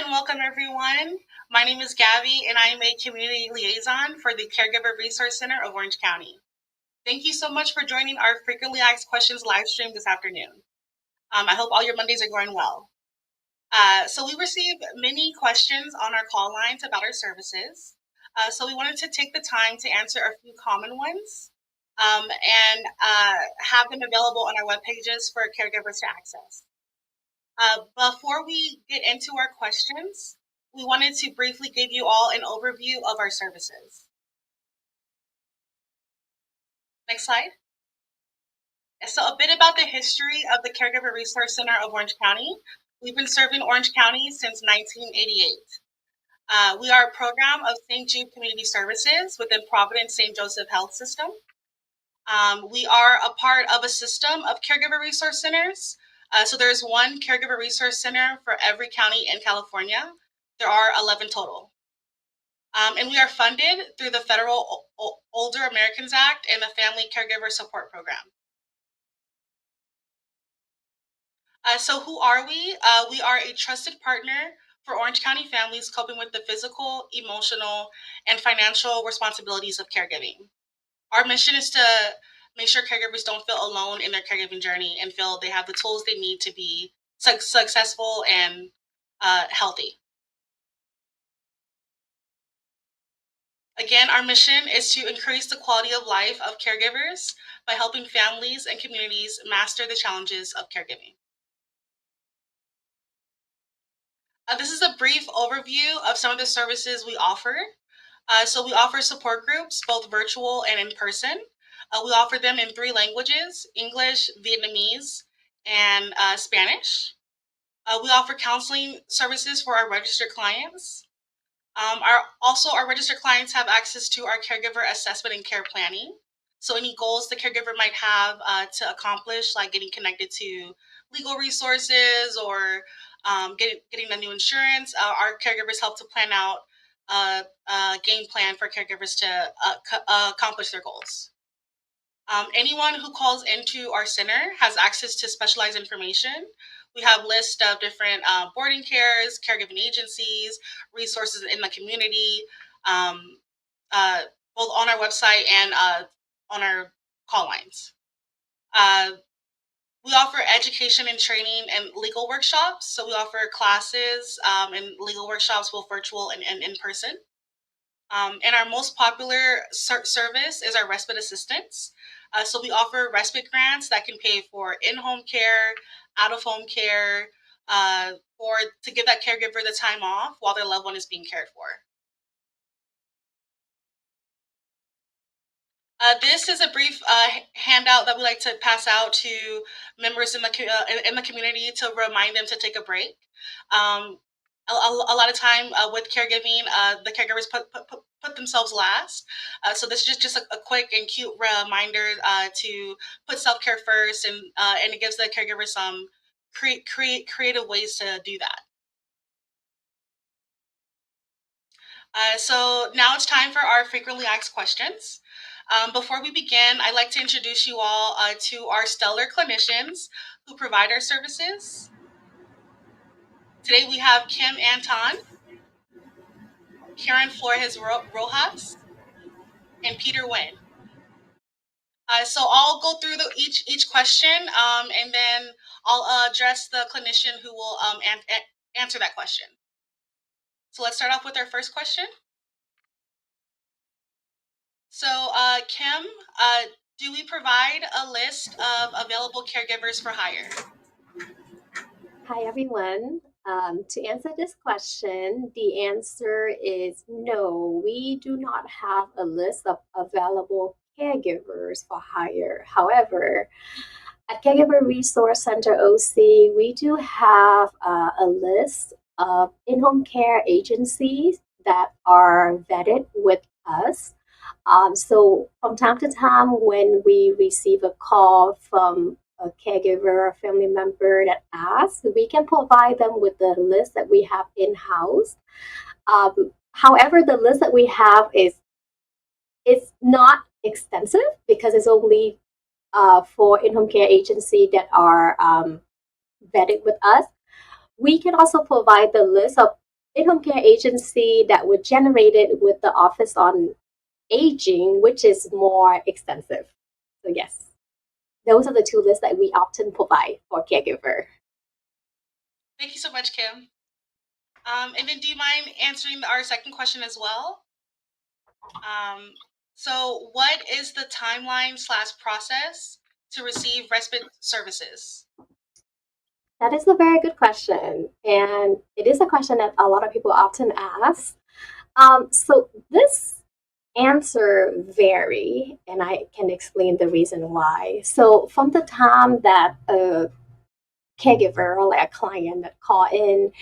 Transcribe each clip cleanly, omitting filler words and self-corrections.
and welcome everyone. My name is Gabby and I am a community liaison for the Caregiver Resource Center of Orange County. Thank you so much for joining our frequently asked questions live stream this afternoon. I hope all your Mondays are going well. So we received many questions on our call lines about our services. So we wanted to take the time to answer a few common ones and have them available on our web pages for caregivers to access. Before we get into our questions, we wanted to briefly give you all an overview of our services. Next slide. So a bit about the history of the Caregiver Resource Center of Orange County. We've been serving Orange County since 1988. We are a program of St. Jude Community Services within Providence St. Joseph Health System. We are a part of a system of Caregiver Resource Centers. So there's one Caregiver Resource Center for every county in California. There are 11 total. And we are funded through the Federal Older Americans Act and the Family Caregiver Support Program. So who are we? We are a trusted partner for Orange County families coping with the physical, emotional, and financial responsibilities of caregiving. Our mission is to make sure caregivers don't feel alone in their caregiving journey and feel they have the tools they need to be successful and healthy. Again, our mission is to increase the quality of life of caregivers by helping families and communities master the challenges of caregiving. This is a brief overview of some of the services we offer. So we offer support groups, both virtual and in person. We offer them in 3 languages, English, Vietnamese, and Spanish. We offer counseling services for our registered clients. Our registered clients have access to our caregiver assessment and care planning. So any goals the caregiver might have to accomplish, like getting connected to legal resources or getting a new insurance, our caregivers help to plan out a game plan for caregivers to accomplish their goals. Anyone who calls into our center has access to specialized information. We have lists of different boarding cares, caregiving agencies, resources in the community, both on our website and on our call lines. We offer education and training and legal workshops. So we offer classes and legal workshops, both virtual and in person. And our most popular service is our respite assistance. So we offer respite grants that can pay for in-home care, out-of-home care, or to give that caregiver the time off while their loved one is being cared for. This is a brief handout that we like to pass out to members in the community to remind them to take a break. A lot of time with caregiving, the caregivers put themselves last. So this is just a quick and cute reminder to put self-care first, and it gives the caregiver some creative ways to do that. So now it's time for our frequently asked questions. Before we begin, I'd like to introduce you all to our stellar clinicians who provide our services. Today we have Kim Anton, Karen Flores Rojas, and Peter Nguyen. So I'll go through each question, and then I'll address the clinician who will answer that question. So let's start off with our first question. So Kim, do we provide a list of available caregivers for hire? Hi, everyone. To answer this question, the answer is no. We do not have a list of available caregivers for hire. However, at Caregiver Resource Center OC, we do have a list of in-home care agencies that are vetted with us. So from time to time, when we receive a call from a caregiver or family member that asks, we can provide them with the list that we have in-house. However, the list that we have is not extensive because it's only for in-home care agency that are vetted with us. We can also provide the list of in-home care agency that would generate it with the Office on Aging, which is more extensive. So yes, those are the two lists that we often provide for caregiver. Thank you so much, Kim. And then do you mind answering our second question as well? So what is the timeline/process to receive respite services? That is a very good question. And it is a question that a lot of people often ask. So this answer vary, and I can explain the reason why. So from the time that a caregiver or like a client that call in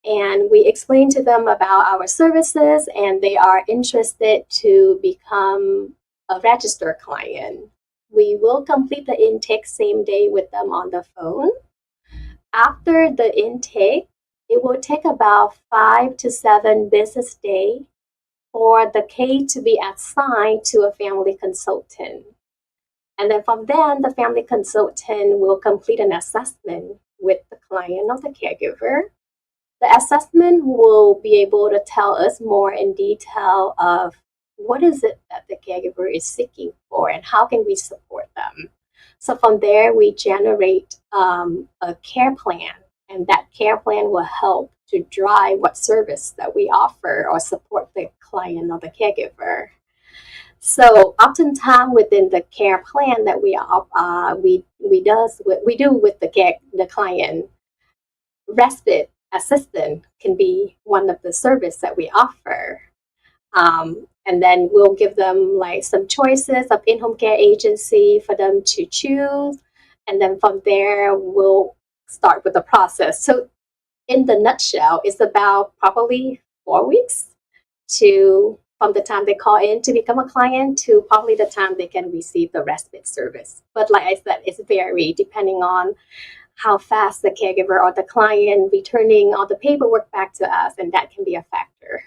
and we explain to them about our services and they are interested to become a registered client, we will complete the intake same day with them on the phone. After the intake, it will take about 5 to 7 business days for the case to be assigned to a family consultant. And then from then, the family consultant will complete an assessment with the client or the caregiver. The assessment will be able to tell us more in detail of what is it that the caregiver is seeking for and how can we support them. So from there, we generate a care plan, and that care plan will help to drive what service that we offer or support the client or the caregiver. So oftentimes within the care plan that we do with the client, respite assistant can be one of the service that we offer. And then we'll give them like some choices of in-home care agency for them to choose. And then from there, we'll start with the process. So in the nutshell, it's about probably 4 weeks from the time they call in to become a client to probably the time they can receive the respite service. But like I said, it's varied depending on how fast the caregiver or the client returning all the paperwork back to us, and that can be a factor.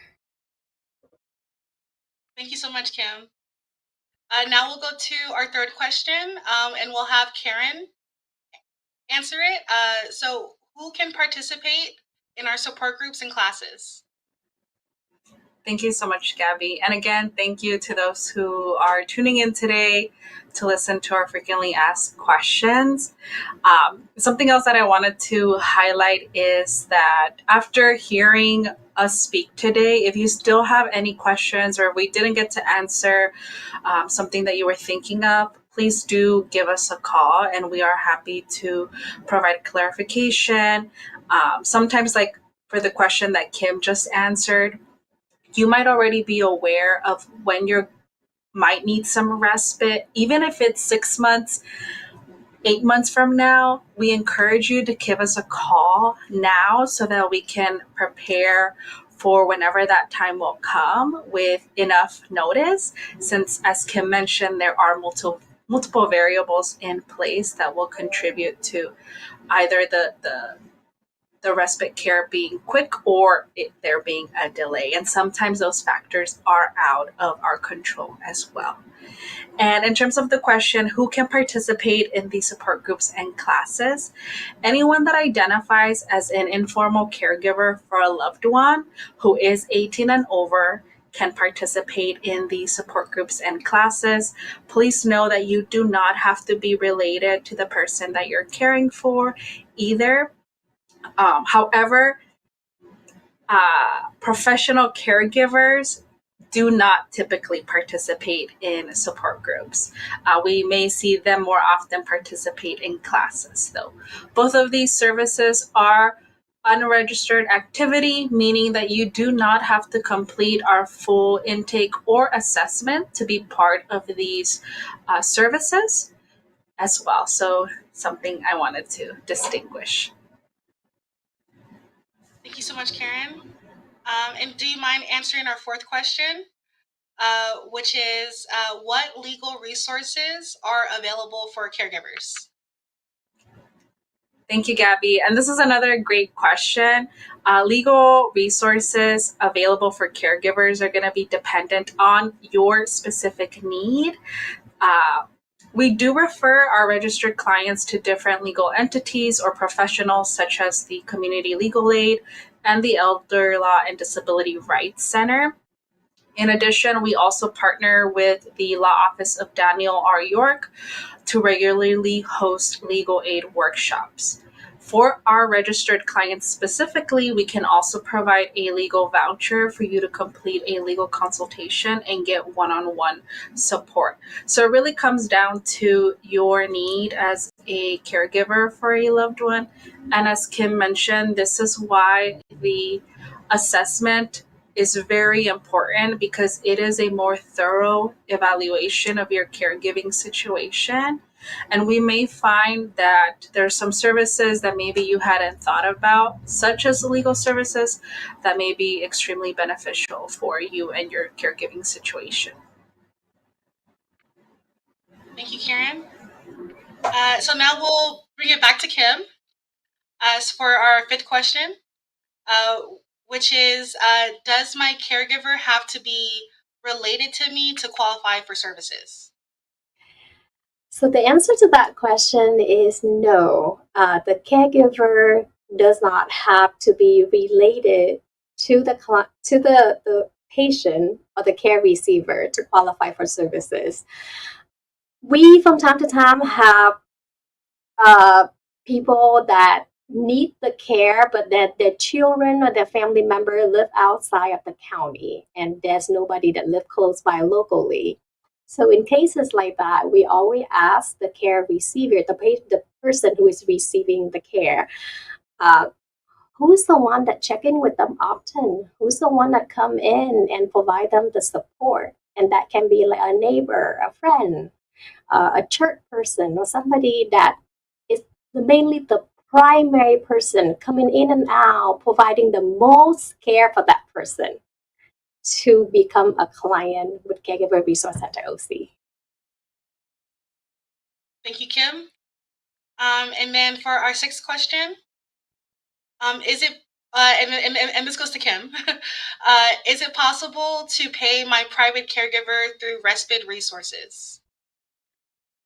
Thank you so much, Kim. Now we'll go to our third question, and we'll have Karen answer it. So who can participate in our support groups and classes? Thank you so much, Gabby. And again, thank you to those who are tuning in today to listen to our frequently asked questions. Something else that I wanted to highlight is that after hearing us speak today, if you still have any questions or we didn't get to answer something that you were thinking of, please do give us a call and we are happy to provide clarification. Sometimes, like for the question that Kim just answered, you might already be aware of when you might need some respite. Even if it's 6 months, 8 months from now, we encourage you to give us a call now so that we can prepare for whenever that time will come with enough notice. Since, as Kim mentioned, there are multiple variables in place that will contribute to either the respite care being quick or there being a delay. And sometimes those factors are out of our control as well. And in terms of the question, who can participate in these support groups and classes? Anyone that identifies as an informal caregiver for a loved one who is 18 and over can participate in these support groups and classes. Please know that you do not have to be related to the person that you're caring for either. However, professional caregivers do not typically participate in support groups. We may see them more often participate in classes, though. Both of these services are unregistered activity, meaning that you do not have to complete our full intake or assessment to be part of these services as well. So something I wanted to distinguish. Thank you so much, Karen. And do you mind answering our fourth question, which is what legal resources are available for caregivers? Thank you, Gabby. And this is another great question. Legal resources available for caregivers are going to be dependent on your specific need. We do refer our registered clients to different legal entities or professionals such as the Community Legal Aid, and the Elder Law and Disability Rights Center. In addition, we also partner with the Law Office of Daniel R. York to regularly host legal aid workshops. For our registered clients specifically, we can also provide a legal voucher for you to complete a legal consultation and get one-on-one support. So it really comes down to your need as a caregiver for a loved one. And as Kim mentioned, this is why the assessment is very important, because it is a more thorough evaluation of your caregiving situation. And we may find that there's some services that maybe you hadn't thought about, such as legal services, that may be extremely beneficial for you and your caregiving situation. Thank you, Karen. So now we'll bring it back to Kim as for our fifth question, which is, does my caregiver have to be related to me to qualify for services? So the answer to that question is no. The caregiver does not have to be related to the patient or the care receiver to qualify for services. We from time to time have people that need the care, but that their children or their family member live outside of the county, and there's nobody that live close by locally. So in cases like that, we always ask the care receiver, the person who is receiving the care, who's the one that check in with them often? Who's the one that come in and provide them the support? And that can be like a neighbor, a friend, a church person, or somebody that is mainly the primary person coming in and out, providing the most care for that person to become a client with Caregiver Resource Center OC. Thank you, Kim. And then for our sixth question, is it, and this goes to Kim, is it possible to pay my private caregiver through respite resources?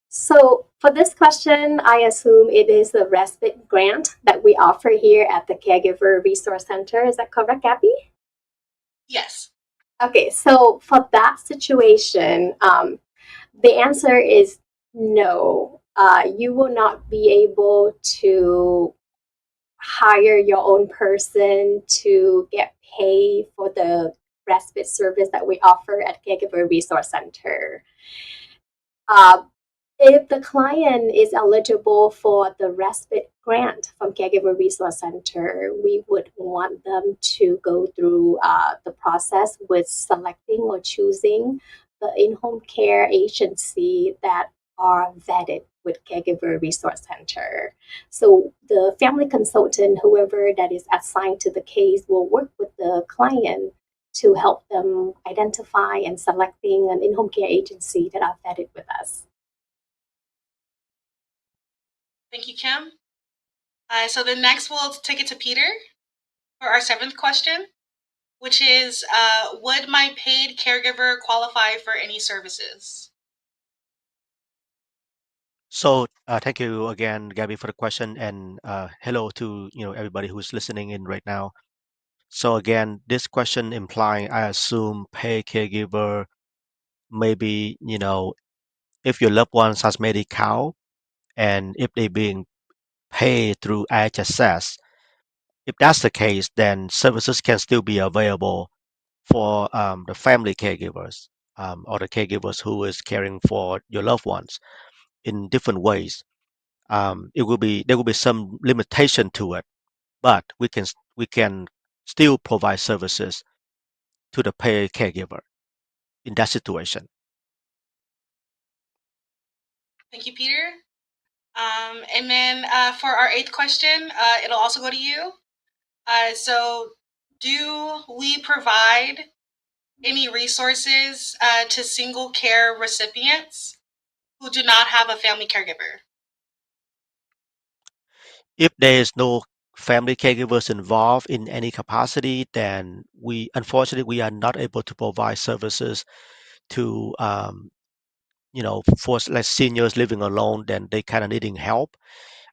So for this question, I assume it is the respite grant that we offer here at the Caregiver Resource Center. Is that correct, Gabby? Yes. Okay, so for that situation, the answer is no. You will not be able to hire your own person to get paid for the respite service that we offer at Caregiver Resource Center. If the client is eligible for the respite grant from Caregiver Resource Center, we would want them to go through the process with selecting or choosing the in-home care agency that are vetted with Caregiver Resource Center. So the family consultant, whoever that is assigned to the case, will work with the client to help them identify and selecting an in-home care agency that are vetted with us. Thank you, Kim. So then next we'll take it to Peter for our seventh question, which is, would my paid caregiver qualify for any services? So thank you again, Gabby, for the question, and hello to everybody who's listening in right now. So again, this question implying, I assume, pay caregiver, maybe if your loved ones has Medi-Cal, and if they being paid through IHSS. If that's the case, then services can still be available for the family caregivers, or the caregivers who is caring for your loved ones in different ways. There will be some limitation to it, but we can still provide services to the paid caregiver in that situation. Thank you, Peter. And then for our eighth question, it'll also go to you. So do we provide any resources to single care recipients who do not have a family caregiver? If there is no family caregivers involved in any capacity, then unfortunately we are not able to provide services to for like seniors living alone, then they kind of needing help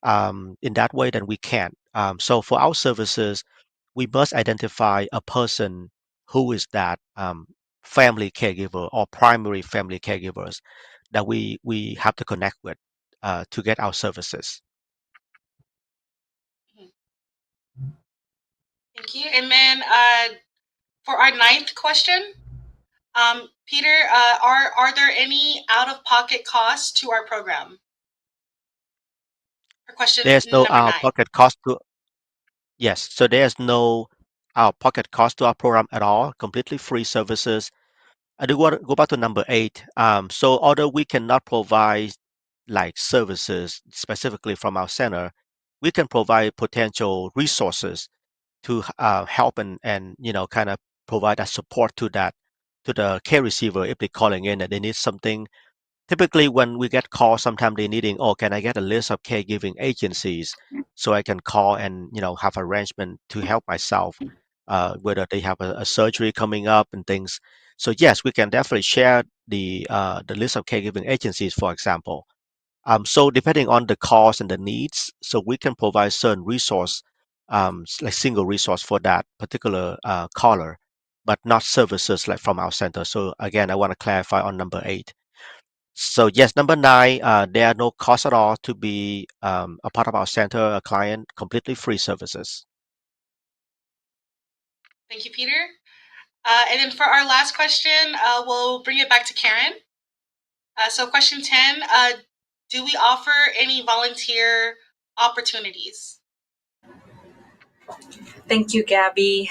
in that way, then we can't. So for our services, we must identify a person who is that family caregiver or primary family caregivers that we have to connect with to get our services. Thank you. And then for our ninth question, Peter, are there any out-of-pocket costs to our program? For question There's no number 9. pocket cost to Yes, so there's no out-pocket cost to our program at all. Completely free services. I do want to go back to number 8. So although we cannot provide like services specifically from our center, we can provide potential resources to help and kind of provide that support to the care receiver if they're calling in and they need something. Typically, when we get calls, sometimes they're needing, oh, can I get a list of caregiving agencies so I can call and have arrangement to help myself, whether they have a surgery coming up and things. So yes, we can definitely share the list of caregiving agencies, for example. So depending on the cost and the needs, so we can provide certain resource, like single resource for that particular caller, but not services like from our center. So again, I want to clarify on number 8. So yes, number 9, there are no costs at all to be a part of our center, a client, completely free services. Thank you, Peter. And then for our last question, we'll bring it back to Karen. So question 10, do we offer any volunteer opportunities? Thank you, Gabby.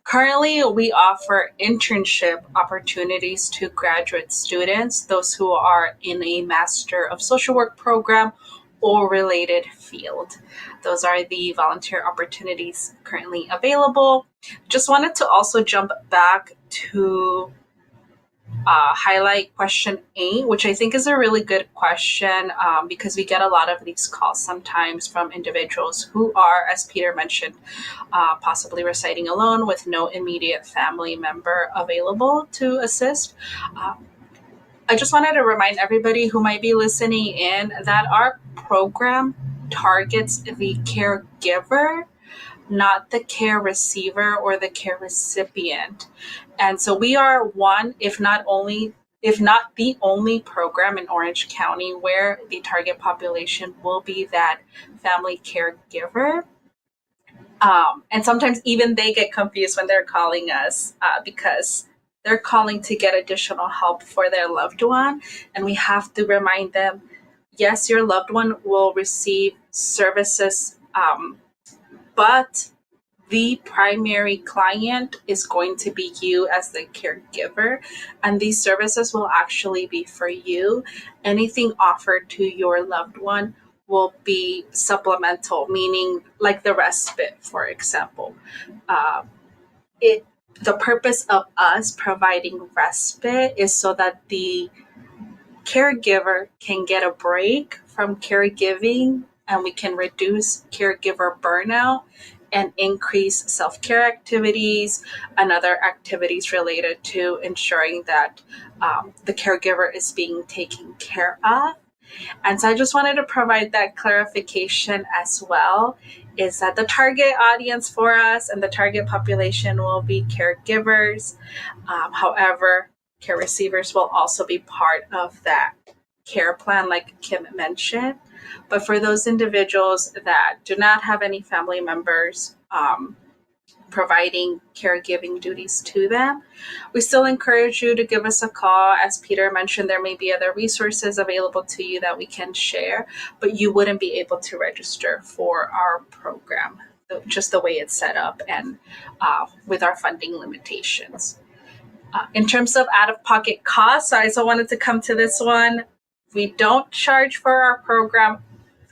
Currently, we offer internship opportunities to graduate students, those who are in a Master of Social Work program or related field. Those are the volunteer opportunities currently available. Just wanted to also jump back to highlight question 8, which I think is a really good question because we get a lot of these calls sometimes from individuals who are, as Peter mentioned, possibly residing alone with no immediate family member available to assist. I just wanted to remind everybody who might be listening in that our program targets the caregiver, not the care receiver or the care recipient. And so we are one, if not the only program in Orange County where the target population will be that family caregiver. And sometimes even they get confused when they're calling us because they're calling to get additional help for their loved one. And we have to remind them, yes, your loved one will receive services, but the primary client is going to be you as the caregiver, and these services will actually be for you. Anything offered to your loved one will be supplemental, meaning like the respite, for example. The purpose of us providing respite is so that the caregiver can get a break from caregiving and we can reduce caregiver burnout and increase self-care activities and other activities related to ensuring that the caregiver is being taken care of. And so I just wanted to provide that clarification as well, is that the target audience for us and the target population will be caregivers. However, care receivers will also be part of that care plan, like Kim mentioned. But for those individuals that do not have any family members providing caregiving duties to them, we still encourage you to give us a call. As Peter mentioned, there may be other resources available to you that we can share, but you wouldn't be able to register for our program, just the way it's set up and with our funding limitations. In terms of out-of-pocket costs, I also wanted to come to this one. We don't charge for our program.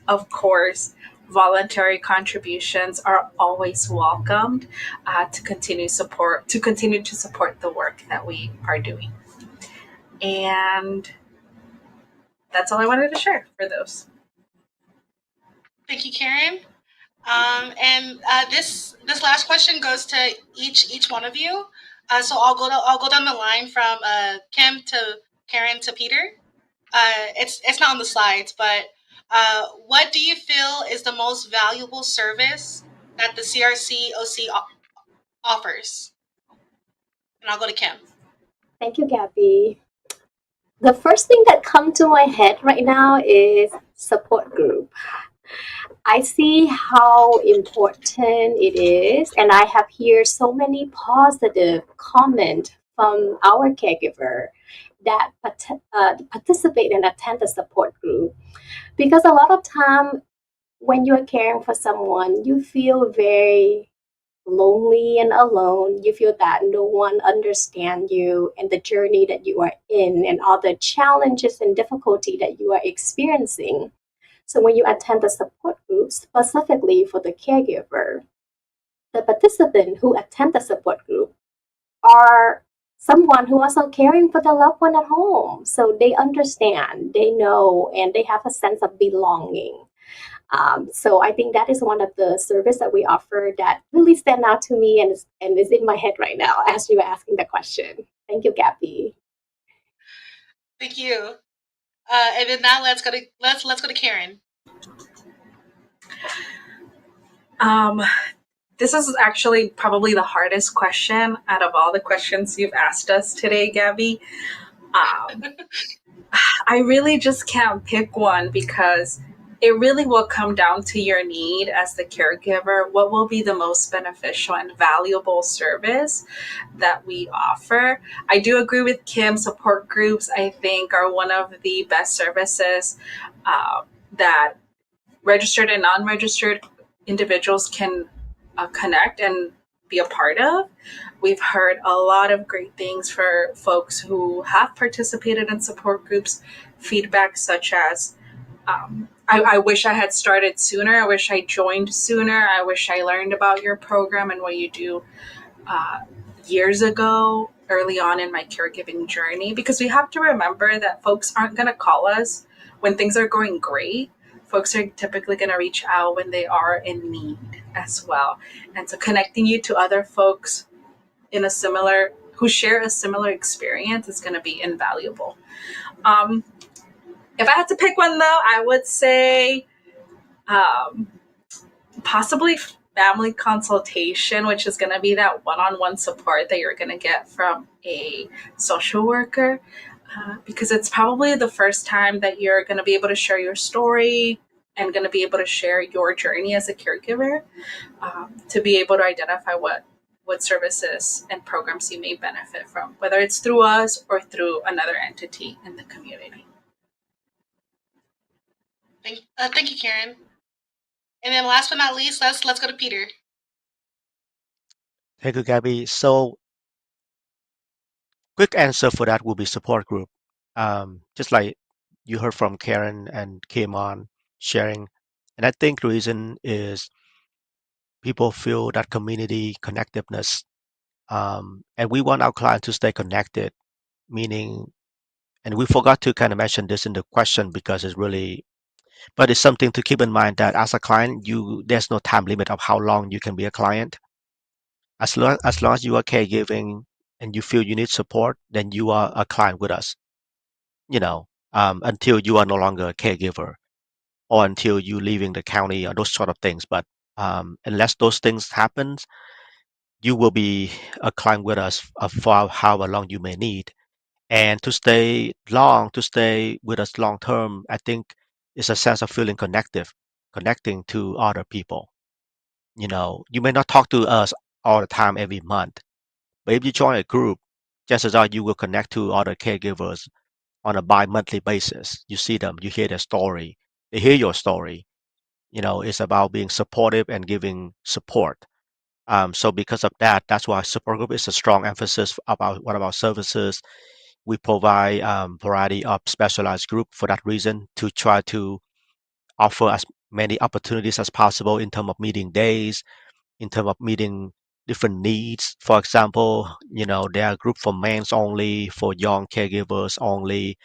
Of course, voluntary contributions are always welcomed to continue to support the work that we are doing. And that's all I wanted to share for those. Thank you, Karen. And this last question goes to each one of you. So I'll go down the line from Kim to Karen to Peter. It's not on the slides, but what do you feel is the most valuable service that the CRC OC offers? And I'll go to Kim. Thank you, Gabby. The first thing that comes to my head right now is support group. I see how important it is, and I have heard so many positive comments from our caregiver that participate and attend the support group. Because a lot of time when you're caring for someone, you feel very lonely and alone. You feel that no one understands you and the journey that you are in and all the challenges and difficulty that you are experiencing. So when you attend the support group specifically for the caregiver, the participant who attend the support group are someone who also caring for the loved one at home. So they understand, they know, and they have a sense of belonging. So I think that is one of the service that we offer that really stand out to me and is in my head right now as you were asking the question. Thank you, Gabby. Thank you. And then now let's go to Karen. This is actually probably the hardest question out of all the questions you've asked us today, Gabby. I really just can't pick one because it really will come down to your need as the caregiver. What will be the most beneficial and valuable service that we offer? I do agree with Kim. Support groups, I think, are one of the best services that registered and non-registered individuals can connect and be a part of. We've heard a lot of great things for folks who have participated in support groups, feedback such as, I wish I had started sooner. I wish I joined sooner. I wish I learned about your program and what you do years ago, early on in my caregiving journey, because we have to remember that folks aren't going to call us when things are going great. Folks are typically going to reach out when they are in need as well. And so connecting you to other folks who share a similar experience is going to be invaluable. If I had to pick one though, I would say possibly family consultation, which is going to be that one-on-one support that you're going to get from a social worker. Because it's probably the first time that you're going to be able to share your story and going to be able to share your journey as a caregiver, to be able to identify what services and programs you may benefit from, whether it's through us or through another entity in the community. Thank you, Karen. And then last but not least, let's go to Peter. Thank you, Gabby. So quick answer for that will be support group. Just like you heard from Karen and came on sharing. And I think the reason is people feel that community connectiveness. And we want our client to stay connected, meaning, and we forgot to kind of mention this in the question because it's really, but it's something to keep in mind that as a client, there's no time limit of how long you can be a client. As long as you are caregiving and you feel you need support, then you are a client with us, until you are no longer a caregiver or until you leaving the county or those sort of things. But unless those things happen, you will be a client with us for however long you may need. And to stay with us long term, I think is a sense of feeling connecting to other people. You may not talk to us all the time every month, but if you join a group, chances are you will connect to other caregivers on a bi-monthly basis. You see them, you hear their story, they hear your story. It's about being supportive and giving support. So because of that, that's why support group is a strong emphasis about one of our services. We provide variety of specialized group for that reason to try to offer as many opportunities as possible in terms of meeting days, in terms of meeting different needs. For example, there are group for men only, for young caregivers only,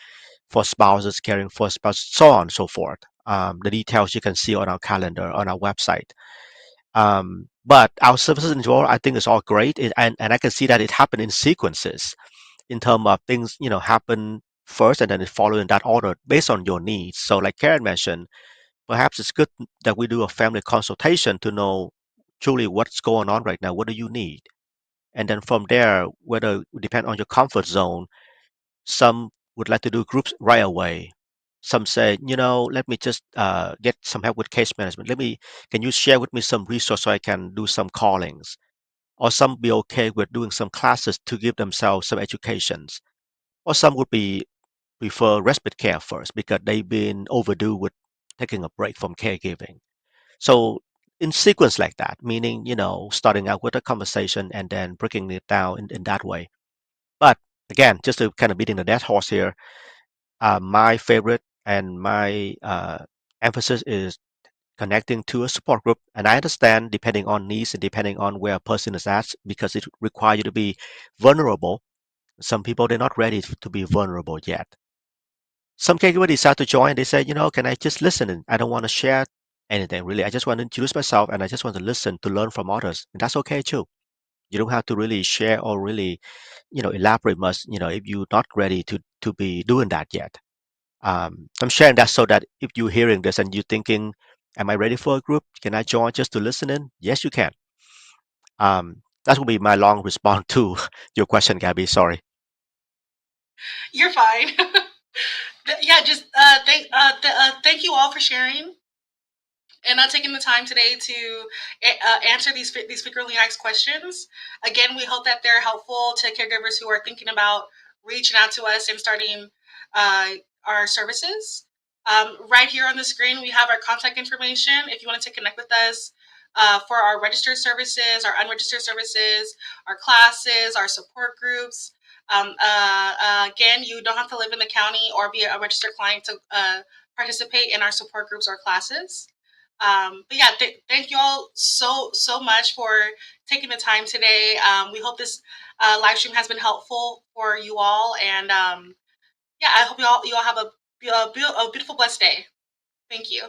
for spouses caring for spouses, so on and so forth. The details you can see on our calendar on our website. But our services in general, I think is all great, and I can see that it happened in sequences, in terms of things happen first and then it follow in that order based on your needs. So like Karen mentioned, perhaps it's good that we do a family consultation to know truly what's going on right now. What do you need? And then from there, whether it depend on your comfort zone, some would like to do groups right away. Some say, let me just get some help with case management. Can you share with me some resource so I can do some callings? Or some be okay with doing some classes to give themselves some educations. Or some would be prefer respite care first because they've been overdue with taking a break from caregiving. So in sequence like that, meaning, starting out with a conversation and then breaking it down in that way. But again, just to kind of beating the dead horse here, my favorite and my emphasis is connecting to a support group. And I understand depending on needs and depending on where a person is at, because it requires you to be vulnerable. Some people, they're not ready to be vulnerable yet. Some caregivers decide to join. They say, can I just listen? And I don't want to share anything really. I just want to introduce myself and I just want to listen to learn from others. And that's okay too. You don't have to really share or really, elaborate much, if you're not ready to be doing that yet. I'm sharing that so that if you're hearing this and you're thinking, am I ready for a group? Can I join just to listen in? Yes, you can. That will be my long response to your question, Gabby. Sorry. You're fine. Yeah, just thank you all for sharing and taking the time today to answer these frequently asked questions. Again, we hope that they're helpful to caregivers who are thinking about reaching out to us and starting uh, our services. Right here on the screen, we have our contact information if you wanted to connect with us for our registered services, our unregistered services, our classes, our support groups. Again, you don't have to live in the county or be a registered client to participate in our support groups or classes. But yeah, thank you all so much for taking the time today. We hope this live stream has been helpful for you all, and yeah, I hope you all have a beautiful, blessed day. Thank you.